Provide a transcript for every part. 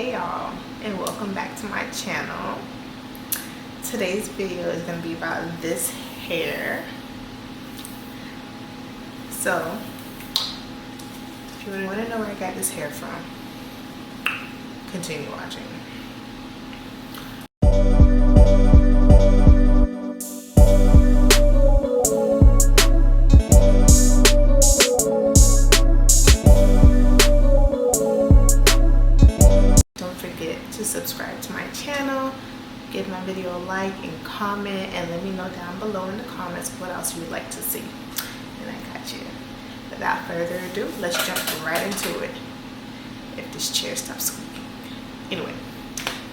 Hey y'all, and welcome back to my channel. Today's video is going to be about this hair. So if you want to know where I got this hair from, continue watching. To subscribe to my channel, give my video a like and comment, and let me know down below in the comments what else you would like to see, and I got you. Without further ado, let's jump right into it, if this chair stops squeaking. Anyway,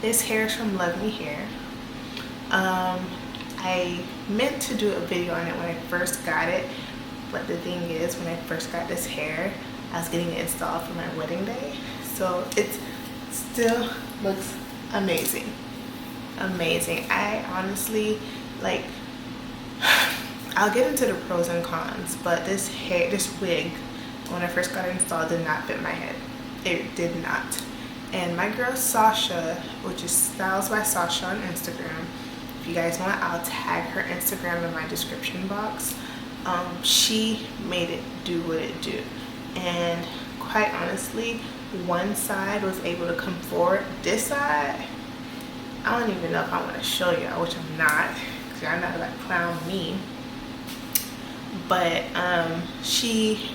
this hair is from LuvMe Hair. I meant to do a video on it when I first got it, but the thing is, when I first got this hair, I was getting it installed for my wedding day, so it's still looks amazing. I honestly, like, I'll get into the pros and cons, but this wig, when I first got it installed, did not fit my head. It did not. And my girl Sasha, which is Styles by Sasha on Instagram, if you guys want, I'll tag her Instagram in my description box. She made it do what it do, and quite honestly, one side was able to come forward. This side, I don't even know if I want to show y'all, which I'm not, because y'all not like clown me. But she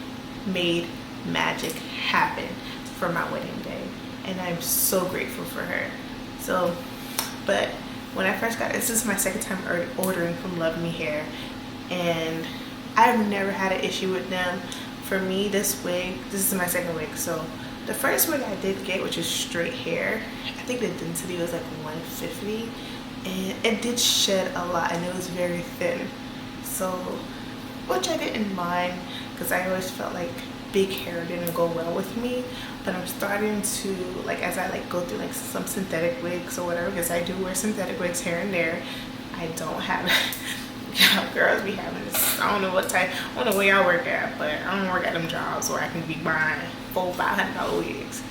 made magic happen for my wedding day, and I'm so grateful for her. So, but when I first got this is my second time ordering from LuvMe Hair, and I've never had an issue with them. For me, this is my second wig. So the first wig I did get, which is straight hair, I think the density was like 150, and it did shed a lot, and it was very thin. So, which I didn't mind, because I always felt like big hair didn't go well with me. But I'm starting to, like, as I like go through like some synthetic wigs or whatever, because I do wear synthetic wigs here and there. I don't have girls be having this, I don't know where y'all work at, but I don't work at them jobs where I can be buying $400-500 wigs.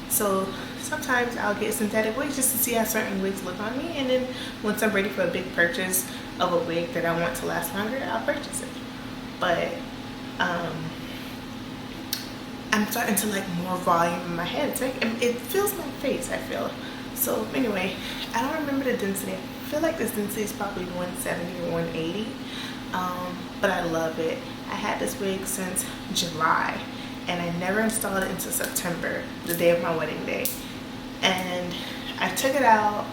So sometimes I'll get synthetic wigs just to see how certain wigs look on me, and then once I'm ready for a big purchase of a wig that I want to last longer, I'll purchase it. But I'm starting to like more volume in my head. It's like, it fills my face, I feel. So anyway, I don't remember the density. I feel like this density is probably 170 or 180, but I love it. I had this wig since July, and I never installed it until September, the day of my wedding day. And I took it out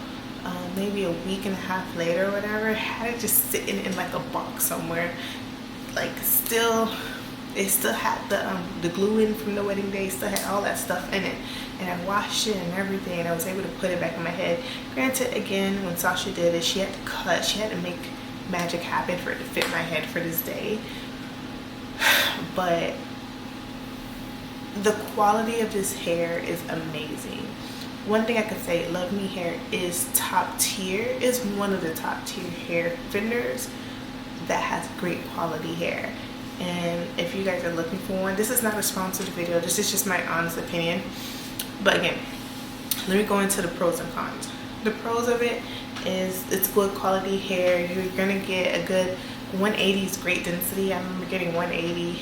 maybe a week and a half later or whatever. I had it just sitting in like a box somewhere, like it still had the glue in from the wedding day, still had all that stuff in it, and I washed it and everything, and I was able to put it back in my head. Granted, again, when Sasha did it, she had to make magic happen for it to fit my head for this day. But the quality of this hair is amazing. One thing I could say, LuvMe Hair is top tier, is one of the top tier hair vendors that has great quality hair. And if you guys are looking for one, this is not a sponsored video, this is just my honest opinion. But again, let me go into the pros and cons. The pros of it is it's good quality hair. You're gonna get a good 180 is great density. I remember getting 180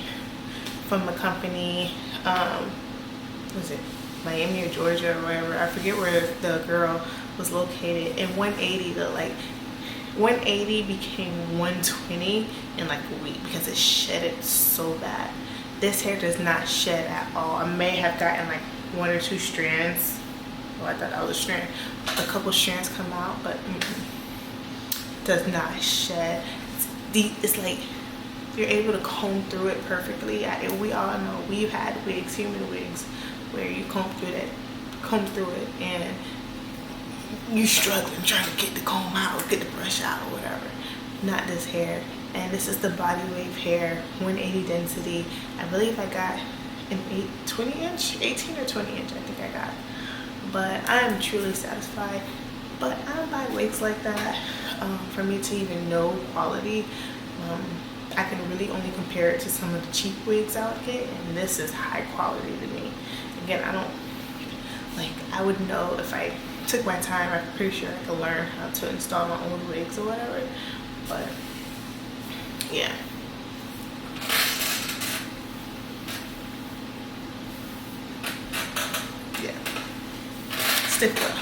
from a company, was it Miami or Georgia or wherever, I forget where the girl was located. And 180, the like 180 became 120 in like a week because it shedded so bad. This hair does not shed at all. I may have gotten like 1 or 2 strands. Oh, I thought that was a strand. A couple strands come out, but does not shed. It's like you're able to comb through it perfectly. We all know, we've had wigs, human wigs, where you comb through it, and you struggling trying to get the comb out, get the brush out or whatever. Not this hair. And this is the body wave hair, 180 density. I believe I got an 18 or 20 inch, I think I got. But I am truly satisfied. But I don't buy wigs like that. For me to even know quality, I can really only compare it to some of the cheap wigs I would get, and this is high quality to me. Again, I don't Like, I would know if I took my time. I'm pretty sure I could learn how to install my own wigs or whatever. But yeah. Yeah. Stick well.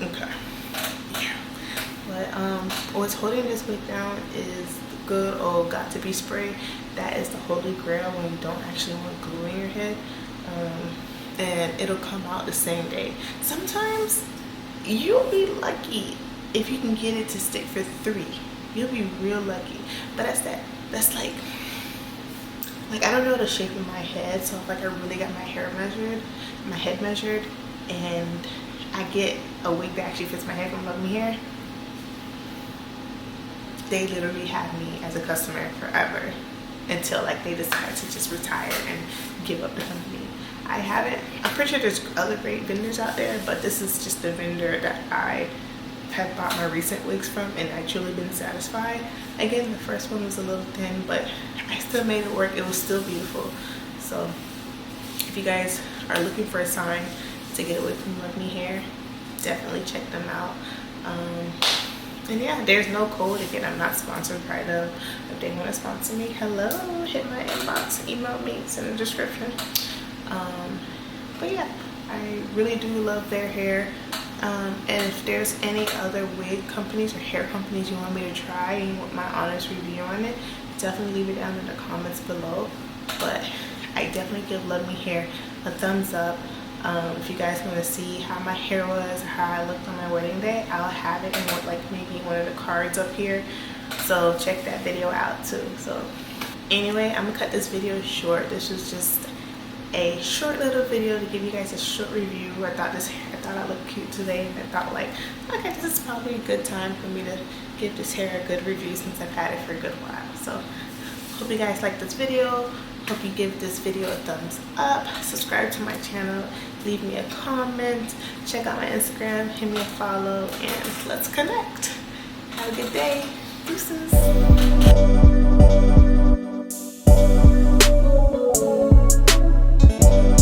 Okay. Yeah. But what's holding this wig down is the good old got to be spray. That is the holy grail when you don't actually want glue in your head. And it'll come out the same day. Sometimes you'll be lucky if you can get it to stick for 3. You'll be real lucky. But that's like I don't know the shape of my head, so if like I really got my head measured, and I get a wig that actually fits my head from LuvMe Hair, they literally have me as a customer forever until like they decide to just retire and give up the company. I'm pretty sure there's other great vendors out there, but this is just the vendor that I have bought my recent wigs from, and I truly been satisfied. Again, the first one was a little thin, but I still made it work. It was still beautiful. So if you guys are looking for a sign to get away from LuvMe Hair, definitely check them out. And yeah, there's no code. Again, I'm not sponsored by them. If they want to sponsor me, hello, hit my inbox, email me, it's in the description. But yeah, I really do love their hair. And if there's any other wig companies or hair companies you want me to try and you want my honest review on it, definitely leave it down in the comments below. But I definitely give LuvMe Hair a thumbs up. If you guys want to see how my hair was, how I looked on my wedding day, I'll have it in maybe one of the cards up here. So check that video out too. So anyway, I'm gonna cut this video short. This was just a short little video to give you guys a short review. I thought I looked cute today, and I thought like, okay, this is probably a good time for me to give this hair a good review since I've had it for a good while. So hope you guys like this video. Hope you give this video a thumbs up, subscribe to my channel, leave me a comment, check out my Instagram, hit me a follow, and let's connect. Have a good day. Deuces.